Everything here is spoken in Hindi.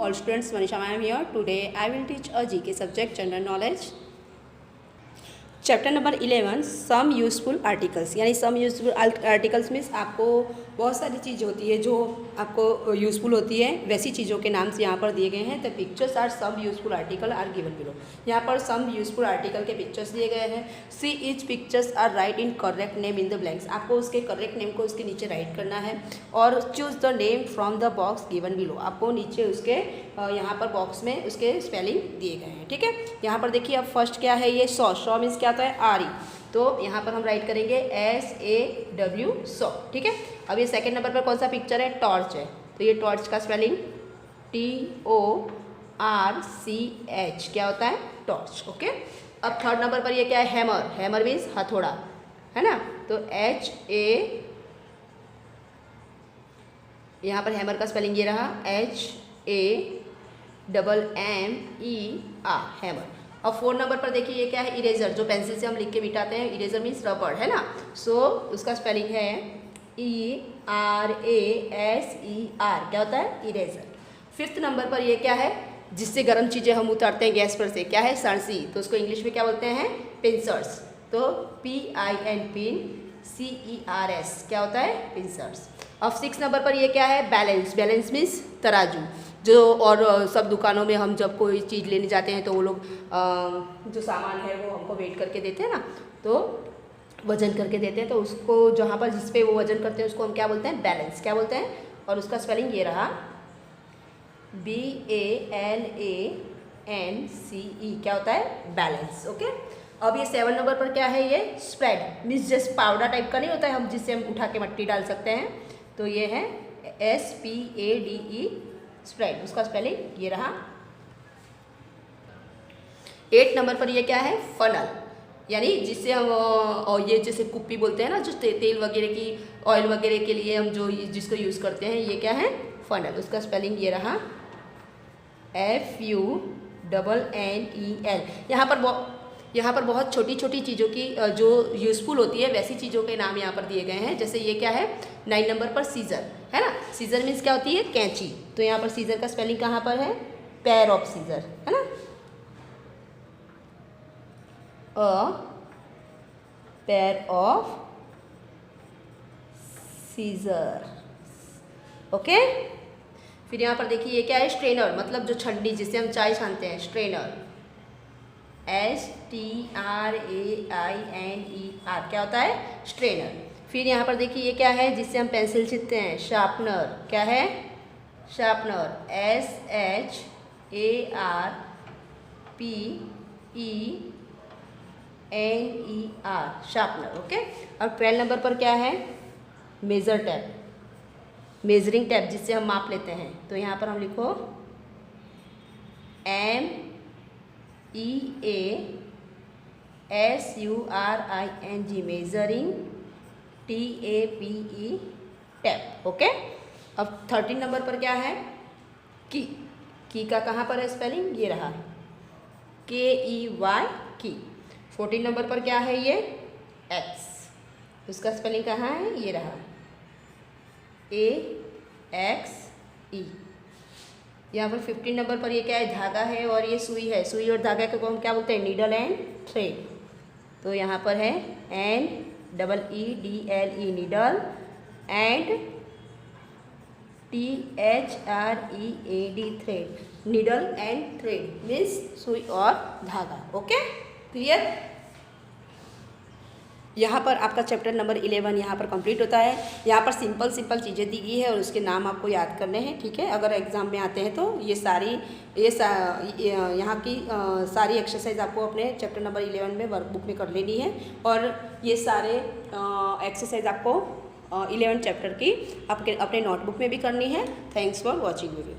all students, Manisha I am here. Today I will teach a GK subject, general knowledge. Chapter number 11 some useful articles, यानी सम यूज़फुल आर्टिकल्स मीन्स आपको बहुत सारी चीज़ होती है जो आपको यूज़फुल होती है, वैसी चीज़ों के नाम से यहाँ पर दिए गए हैं। The pictures are some useful article are given below. यहाँ पर सम यूज़फुल आर्टिकल के पिक्चर्स दिए गए हैं। See each pictures are write in correct name in the blanks. आपको उसके करेक्ट नेम को उसके नीचे राइट करना है और choose the name from the box given below. आपको नीचे उसके यहाँ पर बॉक्स में उसके स्पेलिंग दिए गए हैं। ठीक है, यहाँ पर देखिए अब फर्स्ट क्या है, ये सॉ मीन्स क्या होता है आर ई, तो यहाँ पर हम राइट करेंगे SAW सॉ। ठीक है, अब ये सेकंड नंबर पर कौन सा पिक्चर है, टॉर्च है, तो ये टॉर्च का स्पेलिंग TORCH क्या होता है, टॉर्च। ओके, अब थर्ड नंबर पर ये क्या है, हैमर। हैमर मीन्स हथौड़ा, है ना, तो HA, यहाँ पर हैमर का स्पेलिंग ये रहा HAMMER, हैमर। अब फोर्थ नंबर पर देखिए ये क्या है, इरेजर, जो पेंसिल से हम लिख के मिटाते हैं, इरेजर मीन्स रबड़, है ना, सो उसका स्पेलिंग है ERASER, क्या होता है, इरेजर। फिफ्थ नंबर पर ये क्या है, जिससे गर्म चीज़ें हम उतारते हैं गैस पर से, क्या है, सरसी, तो उसको इंग्लिश में क्या बोलते हैं, पिंसर्स, तो PIN पिन CERS क्या होता है, पिंसर्स। अब सिक्स नंबर पर ये क्या है, बैलेंस। बैलेंस मीन्स तराजू, जो और सब दुकानों में हम जब कोई चीज़ लेने जाते हैं तो वो लोग जो सामान है वो हमको वेट करके देते हैं ना, तो वजन करके देते हैं, तो उसको जहाँ पर जिस पे वो वजन करते हैं उसको हम क्या बोलते हैं, बैलेंस, क्या बोलते हैं, और उसका स्पेलिंग ये रहा BALANCE, क्या होता है, बैलेंस। ओके, अब ये सेवन नंबर पर क्या है, ये spread means just powder type का नहीं होता है हम जिससे हम उठा के मट्टी डाल सकते हैं, तो ये है SPADE स्प्रेड, उसका स्पेलिंग ये रहा। 8 नंबर पर ये क्या है, फनल, यानी जिससे हम और ये जैसे कुप्पी बोलते हैं ना, जो तेल वगैरह की, ऑयल वगैरह के लिए हम जो जिसको यूज़ करते हैं, ये क्या है, फनल, उसका स्पेलिंग ये रहा FUNNEL। यहाँ पर बहुत छोटी छोटी चीज़ों की जो यूज़फुल होती है वैसी चीज़ों के नाम यहाँ पर दिए गए हैं। जैसे ये क्या है, 9 नंबर पर सीज़र, है ना, सीज़र मीन्स क्या होती है, कैंची, तो यहाँ पर सीज़र का स्पेलिंग कहाँ पर है, पेयर ऑफ सीज़र, है ना, a pair of scissor. Okay, फिर यहाँ पर देखिए ये क्या है, स्ट्रेनर, मतलब जो छन्नी जिससे हम चाय छानते हैं, स्ट्रेनर, STRAINER, क्या होता है, स्ट्रेनर। फिर यहाँ पर देखिए ये क्या है, जिससे हम पेंसिल छीलते हैं, शार्पनर, क्या है, शार्पनर, SHARPENER, शार्पनर। ओके, अब 12 नंबर पर क्या है, मेजर टैप, मेजरिंग टैप, जिससे हम माप लेते हैं, तो यहाँ पर हम लिखो MEASURING, measuring, TAPE, tap. Okay, अब 13 नंबर पर क्या है, की का कहाँ पर है स्पेलिंग, ये रहा KEY, की। 14 नंबर पर क्या है, ये एक्स, उसका स्पेलिंग कहाँ है, ये रहा AXE। यहाँ पर 15 नंबर पर ये क्या है, धागा है और ये सुई है, सुई और धागा को हम क्या बोलते हैं, नीडल एंड थ्रेड, तो यहाँ पर है NEEDLE, needle, and THREAD, thread, needle and thread means सुई और धागा। Okay, clear. यहाँ पर आपका चैप्टर नंबर 11 यहाँ पर कंप्लीट होता है। यहाँ पर सिंपल चीज़ें दी गई है और उसके नाम आपको याद करने हैं। ठीक है, अगर एग्ज़ाम में आते हैं तो ये यहाँ की सारी एक्सरसाइज आपको अपने चैप्टर नंबर 11 में वर्कबुक में कर लेनी है, और ये सारे एक्सरसाइज आपको 11 चैप्टर की अपने नोटबुक में भी करनी है। Thanks for watching video.